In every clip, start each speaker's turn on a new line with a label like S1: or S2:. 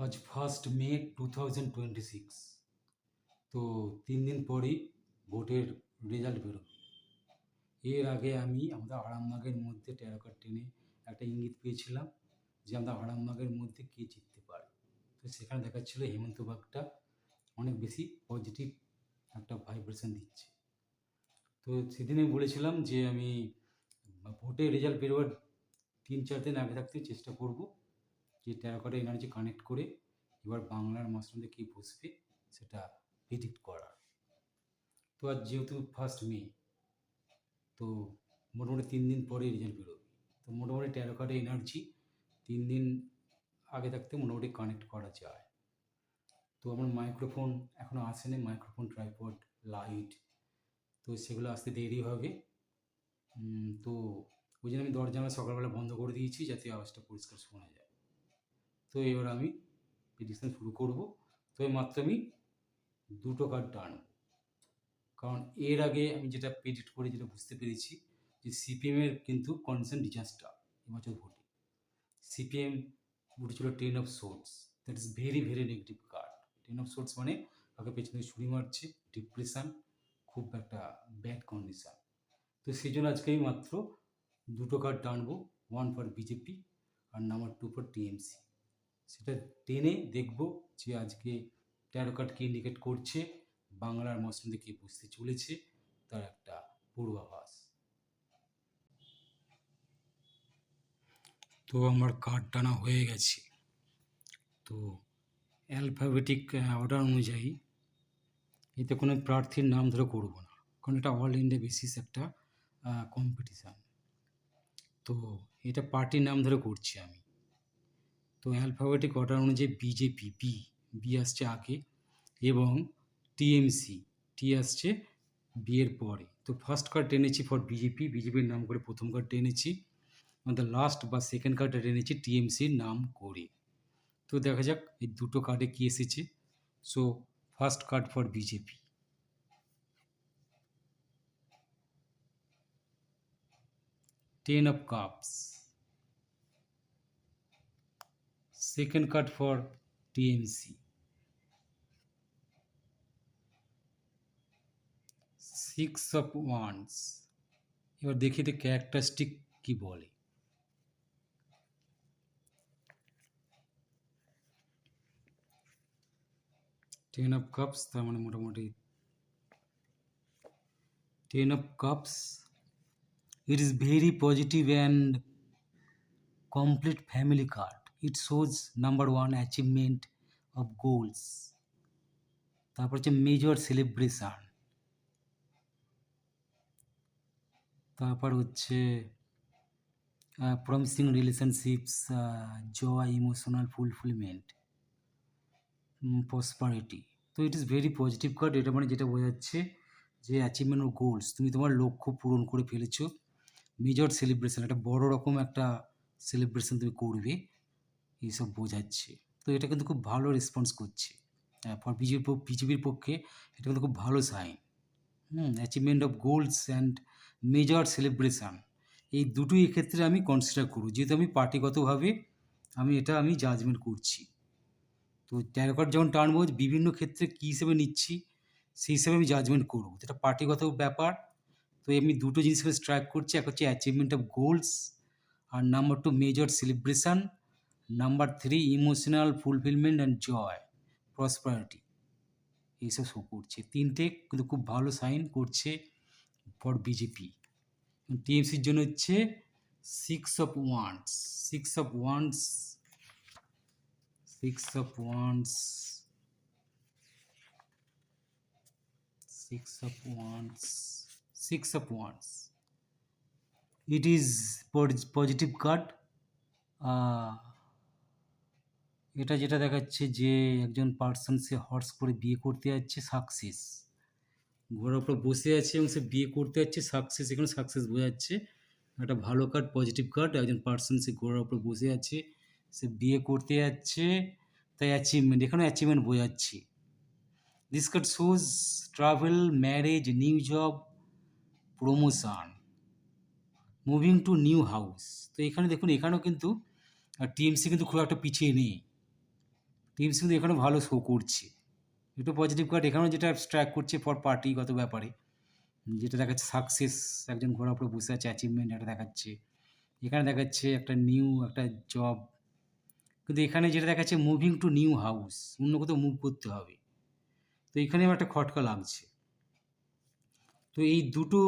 S1: আজ 1 মে 2026। তো 3 দিন পরেই ভোটের রেজাল্ট বেরোবে। এর আগে আমি আমাদের আরামবাগের মধ্যে টেরাকট টেনে একটা ইঙ্গিত পেয়েছিলাম যে আমাদের আরামবাগের মধ্যে কে জিততে পারে। তো সেখানে দেখাচ্ছিল হেমন্ত বাগটা অনেক বেশি পজিটিভ একটা ভাইব্রেশন দিচ্ছে। তো সেদিনই বলেছিলাম যে আমি ভোটের রেজাল্ট বেরোবার 3-4 দিন আগে থাকতে চেষ্টা করব যে টেরাকটা এনার্জি কানেক্ট করে এবার বাংলার মাঝখানে কে বসবে সেটা প্রেডিক্ট করার। তো আজ যেহেতু 1 মে, তো মোটামুটি 3 দিন পরে রেজাল্ট বেরোবে। তো মোটামুটি টেরাকটা এনার্জি 3 দিন আগে থাকতে মোটামুটি কানেক্ট করা যায়। তো আমার মাইক্রোফোন এখনও আসেনি, মাইক্রোফোন, ট্রাইপড, লাইট, তো সেগুলো আসতে দেরি হবে। তো ওই জন্য আমি দরজা সকালবেলা বন্ধ করে দিয়েছি যাতে আওয়াজটা পরিষ্কার শোনা যায়। তো এবার আমি প্রেডিকশন শুরু করব। তো মাত্র আমি 2টো কার্ড টানব, কারণ এর আগে আমি যেটা প্রেডিক্ট করে যেটা বুঝতে পেরেছি যে সিপিএমের কিন্তু কনসার্ন ডিজাস্টার এবছর ভোটে। সিপিএম উঠেছিল 10 of swords, that is very very negative card. 10 of swords মানে আগে পেছনে ছুরি মারছে, ডিপ্রেশন, খুব একটা ব্যাড কন্ডিশন। তো সেই জন্য আজকে আমি মাত্র 2টো কার্ড টানবো, 1 ফর বিজেপি আর নাম্বার 2 ফর টিএমসি। সেটা টেনে দেখব যে আজকে 13 কার্ড কে ইন্ডিকেট করছে, বাংলার মসনদে কে বুঝতে চলেছে, তার একটা পূর্বাভাস। তো আমার কার্ড টানা হয়ে গেছে। তো অ্যালফাবেটিক অর্ডার অনুযায়ী এতে কোনো প্রার্থীর নাম ধরে করবো না, কারণ এটা অল ইন্ডিয়া বেসিস একটা কম্পিটিশান। তো এটা পার্টির নাম ধরে করছি আমি। তো অ্যালফাবেটিক অর্ডার অনুযায়ী বিজেপি, বি আসছে আগে, এবং টিএমসি, টি আসছে বি এর পরে। তো ফার্স্ট কার্ড টেনেছি ফর বিজেপি, বিজেপির নাম করে প্রথম কার্ড টেনেছি, আমাদের লাস্ট বা সেকেন্ড কার্ডে টেনেছি টিএমসির নাম করে। তো দেখা যাক এই দুটো কার্ডে কী এসেছে। So first card for BJP, 10 of cups. Second card for TMC, 6 of wands. এবার দেখি তো ক্যারেক্টারিস্টিক কি বলে। 10 of cups, তার মানে মোটামুটি 10 of cups, it is very positive and complete family card. It shows number 1 achievement of goals, তারপর হচ্ছে মেজর সেলিব্রেশন, তারপর হচ্ছে প্রমিসিং রিলেশনশিপস, জয়, ইমোশনাল ফুলফিলমেন্ট, প্রসপারিটি। তো it is very positive card. এটা মানে যেটা বোঝাচ্ছে যে অ্যাচিভমেন্ট ও গোলস, তুমি তোমার লক্ষ্য পূরণ করে ফেলেছো। মেজর সেলিব্রেশন, একটা বড় রকম একটা সেলিব্রেশন তুমি করবে, এইসব বোঝাচ্ছে। তো এটা কিন্তু খুব ভালো রেসপন্স করছে ফর বিজেপির পক্ষে। এটা কিন্তু খুব ভালো sign. Achievement of goals and major celebration, এই দুটোই এক্ষেত্রে আমি কনসিডার করব, যেহেতু আমি পার্টিগতভাবে আমি জাজমেন্ট করছি। তো 13 কার্ড যখন টানবো বিভিন্ন ক্ষেত্রে কী হিসেবে নিচ্ছি সেই হিসেবে আমি জাজমেন্ট করবো, এটা পার্টিগত ব্যাপার। তো আমি দুটো জিনিসকে স্ট্রাইক করছি, এক হচ্ছে অ্যাচিভমেন্ট অফ গোলস, আর number 2 major celebration, number 3 emotional fulfilment and joy, prosperity, এইসব শো করছে। তিনটে কিন্তু খুব ভালো সাইন করছে ফর বিজেপি। টিএমসির জন্য হচ্ছে 6 of wands, 6 of wands, 6 of wands, 6 of wands, 6 of wands. It is positive card. এটা যেটা দেখাচ্ছে যে একজন পার্সন সে হর্স করে বিয়ে করতে যাচ্ছে, সাকসেস, ঘোড়ার উপর বসে আছে এবং সে বিয়ে করতে যাচ্ছে, সাকসেস, এখানে সাকসেস বোঝাচ্ছে। একটা ভালো কার্ড, পজিটিভ কার্ড। একজন পার্সন সে ঘোড়ার উপর বসে আছে, সে বিয়ে করতে যাচ্ছে, তাই অ্যাচিভমেন্ট, এখানে অ্যাচিভমেন্ট বোঝাচ্ছে। This card shows travel, marriage, new job, promotion, moving to new house. তো এখানে দেখুন, এখানেও কিন্তু টিএমসি কিন্তু খুব একটা পিছিয়ে নেই, টিমস কিন্তু এখানেও ভালো শো করছে। দুটো পজিটিভ কার্ড এখানেও যেটা স্ট্রাইক করছে ফর পার্টিগত ব্যাপারে, যেটা দেখাচ্ছে সাকসেস, একজন ঘোড়ার উপরে বসে আছে, অ্যাচিভমেন্ট একটা দেখাচ্ছে। এখানে দেখাচ্ছে একটা নিউ একটা জব, কিন্তু এখানে যেটা দেখাচ্ছে মুভিং টু নিউ হাউস, অন্য কোথাও মুভ করতে হবে। তো এখানে আমার একটা খটকা লাগছে। তো এই দুটো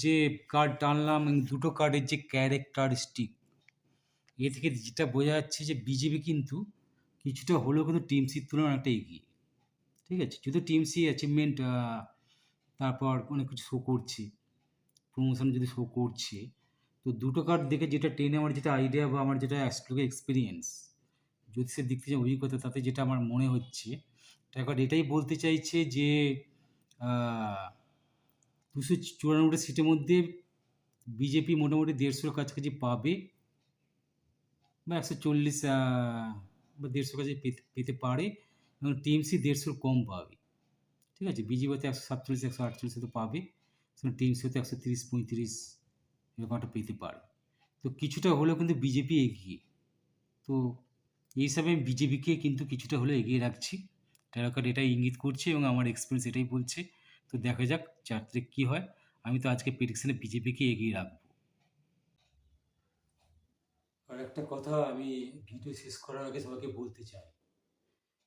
S1: যে কার্ড টানলাম, এই দুটো কার্ডের যে ক্যারেক্টারিস্টিক, এ থেকে যেটা বোঝা যাচ্ছে যে বিজেপি কিন্তু কিছুটা হলেও কিন্তু টিএমসির তুলনায় অনেকটা এগিয়ে। ঠিক আছে, যদিও টিএমসি অ্যাচিভমেন্ট তারপর অনেক কিছু শো করছে, প্রমোশন যদি শো করছে, তো দুটো কার্ড দেখে যেটা টেনে আমার যেটা আইডিয়া বা আমার যেটা অ্যাস্ট্রোলজি এক্সপিরিয়েন্স, জ্যোতিষের দিক থেকে অভিজ্ঞতা, তাতে যেটা আমার মনে হচ্ছে কার্ড এটাই বলতে চাইছে যে 294টা সিটের মধ্যে বিজেপি মোটামুটি 150-র কাছাকাছি পাবে, বা 140 বা 150 কাছে পেতে পারে, এবং টিএমসি 150-র কম পাবে। ঠিক আছে, বিজেপি হয়তো 147 148 তো পাবে, টিএমসি হয়তো 130-35 এরকম একটা পেতে পারে। তো কিছুটা হলেও কিন্তু বিজেপি এগিয়ে। তো এই হিসাবে আমি বিজেপিকে কিন্তু কিছুটা হলেও এগিয়ে রাখছি, ট্যারো কার্ড এটাই ইঙ্গিত করছে এবং আমার এক্সপিরিয়েন্স এটাই বলছে। তো দেখা যাক 4 তারিখ কী হয়। আমি তো আজকে প্রেডিকশানে বিজেপিকে এগিয়ে রাখবো। আর একটা কথা আমি ভিডিও শেষ করার আগে সবাইকে বলতে চাই,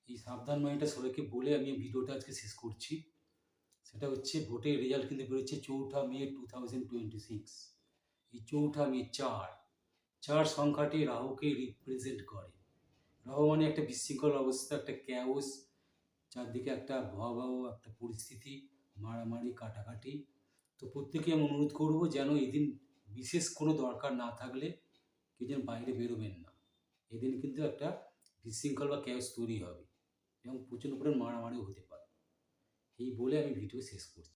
S1: এই সাবধান মাইন্ডটা সবাইকে বলে আমি ভিডিওটা আজকে শেষ করছি। সেটা হচ্ছে ভোটের রেজাল্ট কিন্তু বেরোচ্ছে 4 মে 2026। এই 4 মে, চার সংখ্যাটি রাহুকে রিপ্রেজেন্ট করে। রাহু মানে একটা বিশৃঙ্খল অবস্থা, একটা ক্যাওস, চারদিকে একটা ভয়াবহ একটা পরিস্থিতি, মারামারি কাটাকাটি। তো প্রত্যেকে আমি অনুরোধ করবো যেন এদিন বিশেষ কোনো দরকার না থাকলে কেউ যেন বাইরে বেরোবেন না। এদিন কিন্তু একটা বিশৃঙ্খল বা ক্যাওস তৈরি হবে এবং প্রচণ্ড পরিমাণ মারামারিও হতে পারে। এই বলে আমি ভিডিও শেষ করছি।